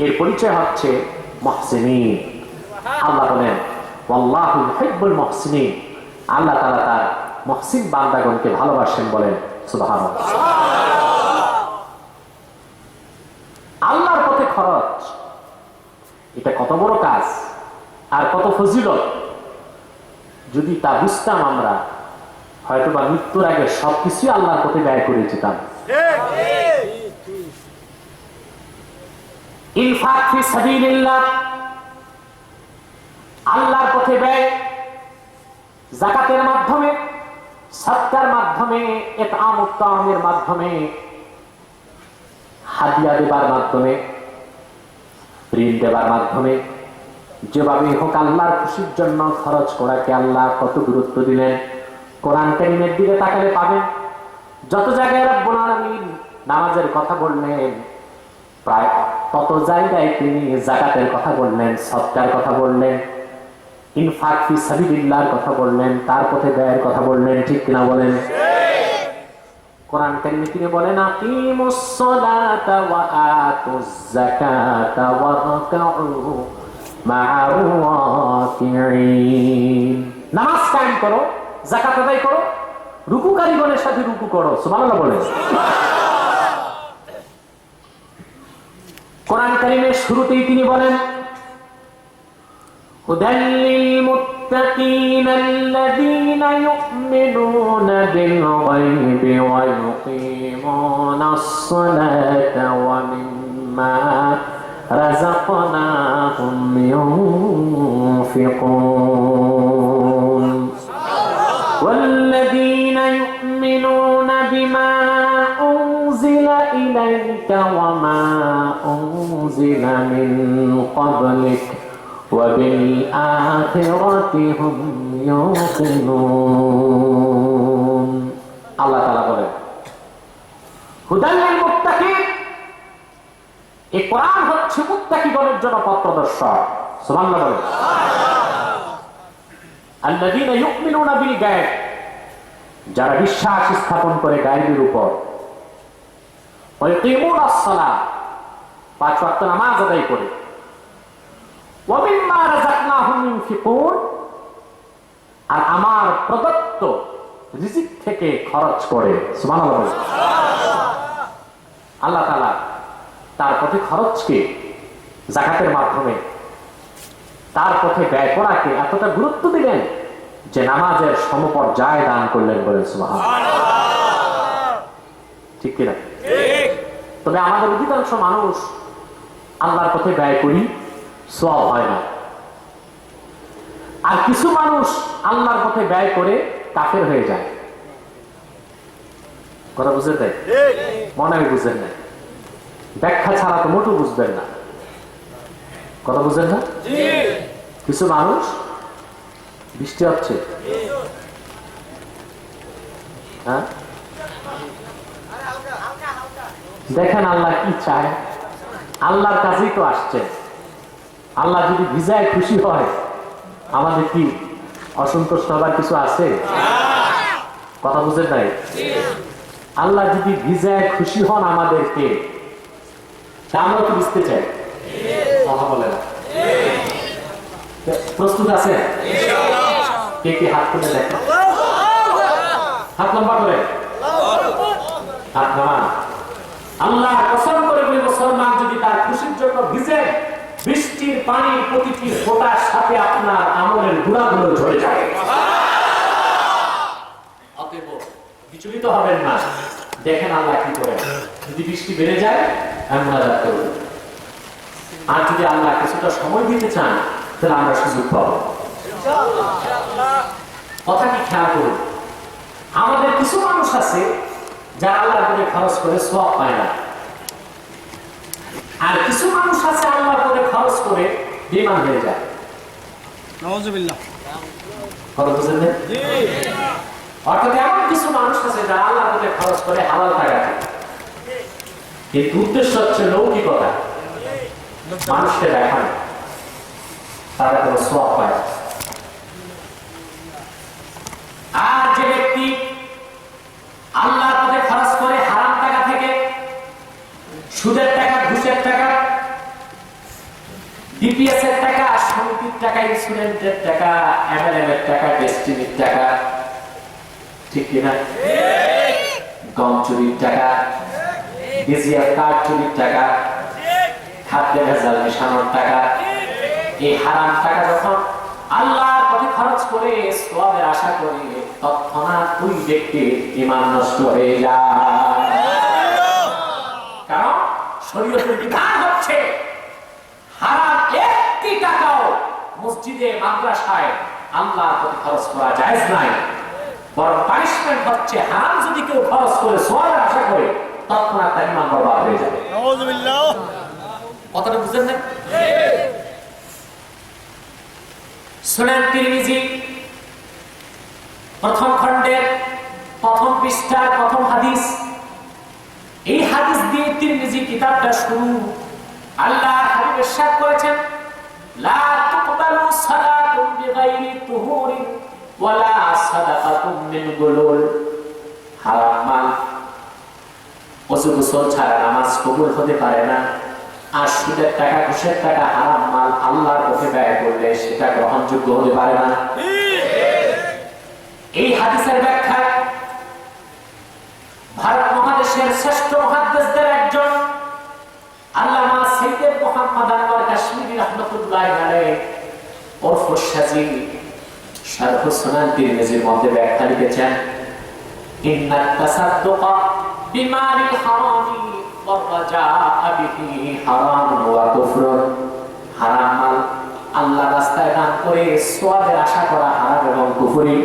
এর পরিচয় হচ্ছে মুহসিনিন। আল্লাহ বলেন ওয়াল্লাহু ইউহিব্বুল মুহসিনিন, আল্লাহ তাআলা তার মুহসিন বান্দাগণকে ভালোবাসেন, বলেন সুবহানাল্লাহ। আল্লাহর পথে খরচ, এটা কত বড় কাজ আর কত ফজিলত, যদি তা বুঝতাম আমরা হয়তো বা মৃত্যুর আগে সবকিছু আল্লাহর পথে ব্যয় করে যেতাম। ইনফাক ফি সাবিলিল্লাহ, আল্লাহর পথে ব্যয়, যাকাতের মাধ্যমে, সাদকার মাধ্যমে, ইতআমুত তাআমের মাধ্যমে, হাদিয়া দেবার মাধ্যমে, ঋণ দেবার মাধ্যমে, যেভাবে হোক আল্লাহর খুশির জন্য খরচ করাকে আল্লাহ কত গুরুত্ব দিলেন। কোরআন কারীমের দিকে তাকালে পাবেন যত জায়গায় রব্বুল আলামিন নামাজের কথা বললেন, প্রায় তত জায়গায় তিনি যাকাতের কথা বললেন, সদকার কথা বললেন, ইনফাক ফি সাবিলিল্লাহর কথা বললেন, তার পথে ব্যয়ের কথা বললেন, ঠিক কিনা বলেন? কোরআন কারীমে তিনি বলেন আকিমুস সালাতা ওয়া আতুজ যাকাতা ওয়ারকাউ মা'আর রাকিঈন, নামাজ কায়েম করো, যাকাত আদায় করো, রুকুকারীগণের সাথে রুকু করো। সুবহানাল্লাহ বলেন। কোরআন কারীমের শুরুতেই তিনি বলেন হুদাল লিল মুত্তাকিনা আল্লাযীনা ইউমিনুনা বিল গায়বি ওয়া ইউকিমুনাস সালাতা ওয়া মিম্মা রাযাকনাহুম ইউনফিকুন ওয়াল্লাযীনা ইউমিনুনা বিমা উনজিলা ইলাইকা ওয়া মা উনজিলা মিন ক্বাবলিক وبالآخرة هم يوقنون। আল্লাহ তাআলা বলেন হুদাল লিল মুত্তাকিন, এই কোরআন হচ্ছে মুত্তাকিগণের জন্য পথপ্রদর্শক। সুবহানাল্লাহ বলেন। আল্লাযীনা ইউমিনুনা বিল গায়ব, যারা বিশ্বাস স্থাপন করে গায়বের উপর, ওয়াকিমুনাস সালাহ, 5 ওয়াক্ত নামাজ আদায় করে, ওয়া মিম্মা রাযাকনাহুম ইউনফিকুন, আর আমার প্রদত্ত রিজিক থেকে খরচ করে। সুবহানাল্লাহ। আল্লাহ তাআলা তার পথে খরচকে, যাকাতের মাধ্যমে তার পথে ব্যয় করাকে এতটা গুরুত্ব দিলেন যে নামাজের সমপর্যায়ে দান করলেন, বলেন সুবহানাল্লাহ। ঠিক কিনা? তবে আমাদের অধিকাংশ মানুষ আল্লাহর পথে ব্যয় করি, সওয়াব হয় না। আর কিছু মানুষ আল্লাহর পথে ব্যয় করে কাফের হয়ে যায়। কথা বুঝেন নাই? মনে হয় বুঝেন নাই, ব্যাখ্যা ছাড়া তো মোটেও বুঝবেন না। কথা বুঝেন না? কিছু মানুষ, বৃষ্টি হচ্ছে, হ্যাঁ, দেখেন আল্লাহ কি চায়। আল্লাহর কাছেই তো আসছে। আল্লাহ যদি ভিজায় খুশি হয়, আমাদের কি অসন্তুষ্ট হবার কিছু আছে? কথা বুঝেন নাই? আল্লাহ যদি ভিজায় খুশি হন আমাদেরকে, আমরা তো বুঝতে চাই। কথা বলে না, প্রস্তুত আছে? কে কে হাত তুলে দেখেন, হাত লম্বা করে, হাত নামান। আল্লাহ কসম করে বলি, মুসলমান যদি তার খুশির জন্য ভিজে, বৃষ্টির পানি প্রতিটি ফোঁটার সাথে আপনার আমলের গুণাগুলো ঝরে যায়। অতএব বিচলিত হবেন না, দেখেন আল্লাহ কি করে। যদি বৃষ্টি বেড়ে যায়, আমি মুনাজাত করব। আর যদি আল্লাহ কিছুটা সময় দিতে চান, তাহলে আমরা সুযোগ পাবো। কথা কি খেয়াল করুন, আমাদের কিছু মানুষ আছে যারা আল্লাহর পথে খরচ করে সওয়াব পায় না, আর কিছু মানুষ আছে আল্লাহর পথে খরচ করে বেঈমান হয়ে যায়। নাউযুবিল্লাহ। কথা বুঝেন না? জি। অর্থাৎ এমন কিছু মানুষ আছে যারা আল্লাহর পথে খরচ করে হালাল টাকা, কিন্তু উদ্দেশ্য হচ্ছে লৌকিকতা, মানুষকে দেখানো, তারা কোনো সওয়াব পায়। আর যে ব্যক্তি আল্লাহর পথে খরচ করে হারাম টাকা থেকে, সুদের টাকা, ঘুষের টাকা, ডিপিএস এর টাকা, সমিতির টাকা, ইন্স্যুরেন্সের টাকা, এমএলএম এর টাকা, ডেস্টিনির টাকা, ঠিক কিনা? গম চুরির টাকা, ডিজিএফ কার্ড চুরির টাকা, খাদ্যে ভেজাল মেশানোর টাকা, এই হারাম টাকা যখন আল্লাহর পথে খরচ করে সওয়াবের আশা করে, তৎক্ষণাৎ ওই ব্যক্তির ঈমান নষ্ট হয়ে যায়। কারণ শরীয়তের বিধান হচ্ছে হারাম একটি টাকাও মসজিদে, মাদ্রাসায় আল্লাহর পথে খরচ করা জায়েজ নাই। বরং পানিশমেন্ট হচ্ছে হারাম যদি কেউ খরচ করে সওয়াবের আশা করে, তৎক্ষণাৎ তার ঈমান বরবাদ হয়ে যাবে। নাউযুবিল্লাহ। কথাটা বুঝেন না? সুনান তিরমিজি প্রথম খণ্ডের প্রথম পৃষ্ঠার প্রথম হাদিস। এই হাদিস দিয়ে তিরমিজি কিতাবটা শুরু। আল্লাহ হাবিব ইরশাদ করেছেন, লা তুকবালু সালাতুন বিগাইরি তুহুরিন ওয়ালা সাদাকাতুন মিন গুলুল। হারাম মাল, ওযু গোসল ছাড়া নামাজ কবুল হতে পারে না। আর সুদের টাকা, ঘুষের টাকা, হারাম মাল আল্লাহর পথে ব্যয় করলে সেটা গ্রহণযোগ্য হতে পারে না। এই হাদিসের ব্যাখ্যা ভারত মহাদেশের শ্রেষ্ঠ মুহাদ্দিসদের একজন আল্লামা সাইয়্যিদ মুহাম্মদ আনওয়ার কাশ্মীরি রাহমাতুল্লাহি আলাইহি ওরফ শাজি শারহ সুনান তিরমিজির মধ্যে ব্যাখ্যা লিখেছেন, ইন্নাত তাসাদ্দুকা বিমালিল হারামি হারাম মাল আল্লাহ রাস্তায় দান করে সওয়াবের আশা করা হারাম এবং কুফরি।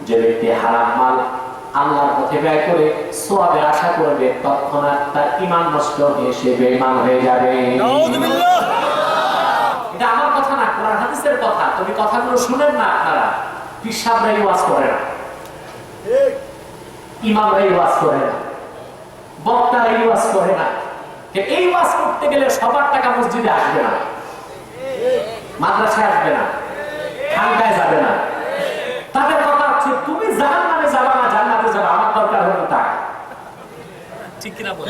যে ব্যক্তি হারাম মাল আল্লাহর পথে ব্যয় করে সওয়াবের আশা করবে, তৎক্ষণাৎ তার ঈমান নষ্ট হয়ে সে বেঈমান হয়ে যাবে। এটা আমার কথা না, কোরআন হাদিসের কথা। তবে কথাগুলো শুনেন না আপনারা, পীর সাহেবরাই ওয়াজ করে না, ইমামরাই ওয়াজ করে না, বক্তারা এই ওয়াজ করে না। এই ওয়াজ করতে গেলে সবার টাকা মসজিদে আসবে না, মাদ্রাসায় আসবে না, খানকায় যাবে না। তাদের কথা হচ্ছে তুমি জাহান্নামে যাবা না, জান্নাতে ঘরের টাকা। ঠিক কিনা বল?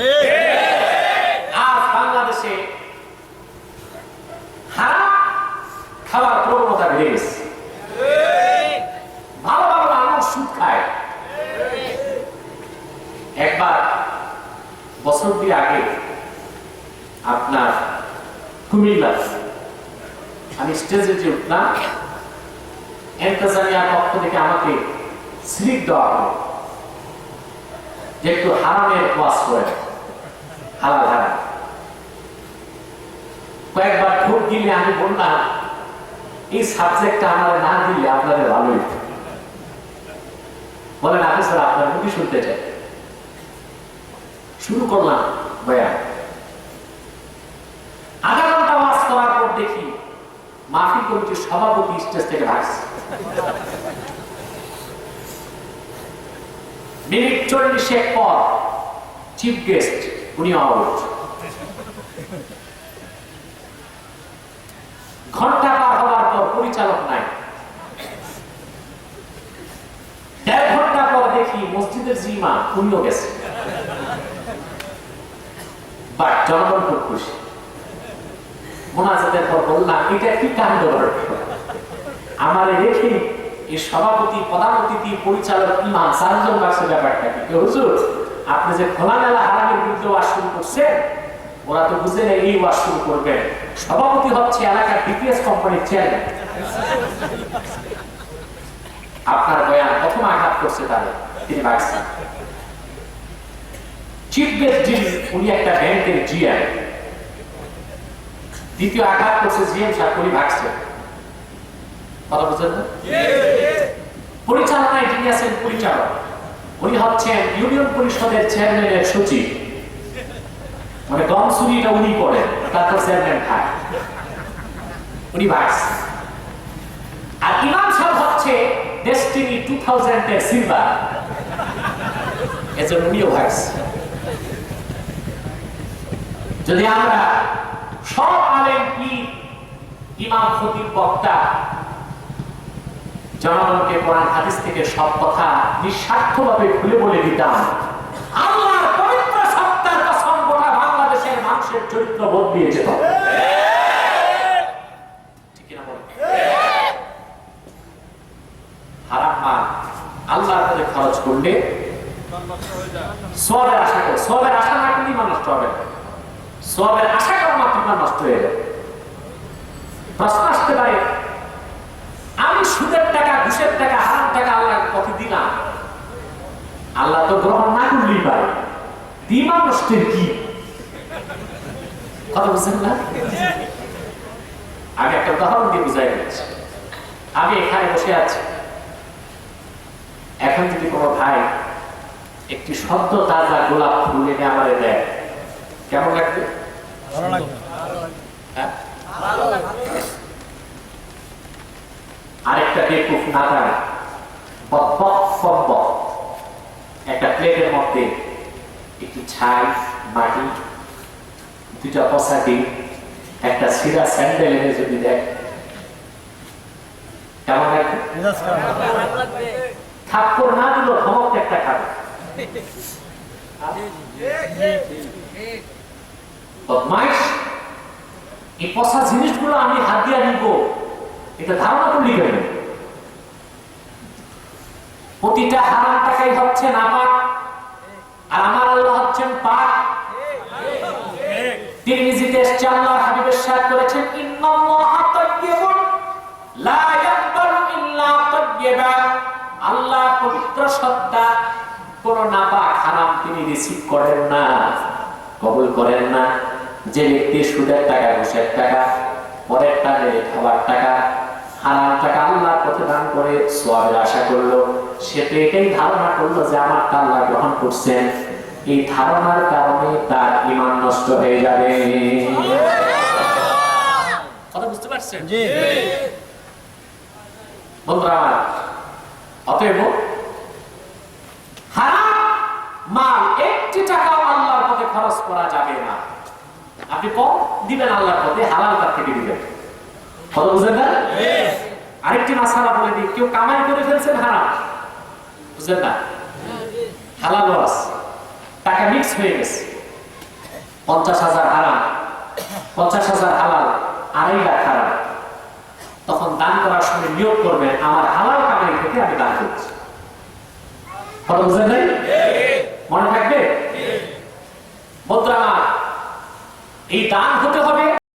আজ বাংলাদেশে হারাম খাওয়ার প্রবণতা বেড়ে গেছে। ভালো ভালো মানুষ সুদ খায়। একবার বছর 2 আগে আপনার কুমিল্লা আমি স্টেজে যে উঠলাম, এন্টাজারিয়ার পক্ষ থেকে আমাকে স্লিপ দেওয়া হলো যে একটু হারামের ওয়াজ করে, হালাল হারাম। কয়েকবার ঠোক দিলে আমি বললাম এই সাবজেক্টটা আমার না দিলে আপনাদের ভালো হইতো। বলেন আপনি স্যার আপনার মুখে শুনতে চাই। শুরু করলাম বয়ান। আধা ঘন্টা ওয়াজ করার পর দেখি মাহফিল কমিটির সভাপতি স্টেজ থেকে ভাগছে। মিনিট 40 পর চিফ গেস্ট উনি আউট। ঘন্টা পার হওয়ার পর পরিচালক নাই। 1.5 ঘন্টা পর দেখি মসজিদের জিমা উনিও গেছে। বাট জনগণ খুব খুশি। মোনাজাতের পর বললাম এটা কি কাণ্ড, আমার রেখে এই সভাপতি, প্রধান অতিথি, পরিচালক, ইমাম 4 জন বাক্স ব্যাপারটা কি? হুজুর আপনি যে খোলামেলা হারামের বিরুদ্ধে ওয়াজ শুরু করছেন, ওরা তো বুঝে নেই এই ওয়াজ শুরু করবেন। সভাপতি হচ্ছে এলাকার ডিপিএস কোম্পানির চেয়ারম্যান। আপনার বয়ান প্রথম আঘাত করছে তাদের, তিনি ভাগছেন। চিফ গেস্ট যিনি উনি একটা ব্যাংকের জিএম, দ্বিতীয় আঘাত করছে জিএম সাহেব, উনি ভাগছেন। কথা বুঝলেন না? পরিচালনায় যিনি আছেন পরিচালক, উনি হচ্ছেন ইউনিয়ন পরিষদের চেয়ারম্যানের সচিব। মানে গম চুরিটা উনি করেন, তারপর চেয়ারম্যান খায়, উনি ভাগছেন। আর ইমাম সাহেব হচ্ছে ডেস্টিনি 2000 এর সিলভার, এজন্য উনিও ভাগছেন। যদি আমরা সব আলেম, পীর, ইমাম, খতিব, বক্তা জনগণকে কোরআন হাদিস থেকে সব কথা নিঃস্বার্থভাবে খুলে বলে দিতাম, আল্লাহর পবিত্র সত্তার কসম গোটা বাংলাদেশের মানুষের চরিত্র বদলিয়ে যেত। ঠিক না বলেন? হারাম মাল আল্লাহর পথে খরচ করলে সওয়াবের আশা করে, সওয়াবের আশা না করলে ইমান নষ্ট হবে। সওয়াবের আশা করা মাত্র ইমান নষ্ট হয়ে যাবে। প্রশ্ন আসতে পারে আমি সুদের টাকা, ঘুষের টাকা, হারাম টাকা আল্লাহর পথে দিলাম, আল্লাহ তো গ্রহণ না করলেই পারে, ইমান নষ্টের কি? কথা বুঝছেন না? আগে একটা উদাহরণ দিয়ে বুঝাই দিচ্ছি। আমি এখানে বসে আছি, এখন যদি কোনো ভাই একটি সদ্য তাজা গোলাপ ফুল এনে আমারে দেয়, কেমন লাগবে? ভালো লাগবে। হ্যাঁ, আরেকটা বেকুফ নাদা একটা প্লেটের মধ্যে একটি ছাই, মাটি, 2টা পচা ডিম, একটা ছিঁড়া স্যান্ডেল এনে যদি দেয়, কেমন লাগবে? থাপ্পড় না দিল ধমক একটা খাবে। বদমাইশ, এই পচা জিনিসগুলো আমি হাত দিয়ে নিব, এটা ধারণা করলি গেল। প্রতিটা হারাম টাকাই হচ্ছে নাপাক, আর আমার আল্লাহ হচ্ছেন পাক। তিরমিজিতে এসেছে, আল্লাহর হাবিব ইরশাদ করেছেন, ইন্নাল্লাহা তাইয়্যিবুন লা ইয়াকবালু ইল্লা তাইয়্যিবা। আল্লাহ পবিত্র সত্তা, কোন নাপাক হারাম তিনি রিসিভ করেন না, কবুল করেন না। যে ব্যক্তি সুদের টাকা, ঘুষের টাকা, পরের টাকা, খাবার টাকা, হারাম টাকা আল্লাহর পথে দান করে সওয়াবের আশা করলো, সে তো এটাই ধারণা করলো যে আমার আল্লাহ গ্রহণ করছেন। এই ধারণার কারণে তার ঈমান নষ্ট হয়ে যাবে। কথা বুঝতে পারছেন? জি। বন্ধুরা আমার, অতএব হারাম মাল 1 টাকাও আল্লাহর পথে খরচ করা যাবে না। আপনি কম দিবেন আল্লাহর পথে, হালাল তার থেকে দিবেন। কথা বুঝলেন না? আরেকটি মাসালা বলে দিই, কেউ কামাই করে ফেলছেন হারাম, বুঝলেন না? হালালও আছে, টাকা মিক্স হয়ে গেছে, 50,000 হারাম, 50,000 হালাল, 2.5 লাখ হারাম। তখন দান করার সময় নিয়োগ করবেন আমার হালাল কামাই থেকে আমি দান করছি। কথা বুঝলেন নাই? মনে থাকবে বন্ধুরা, এই দান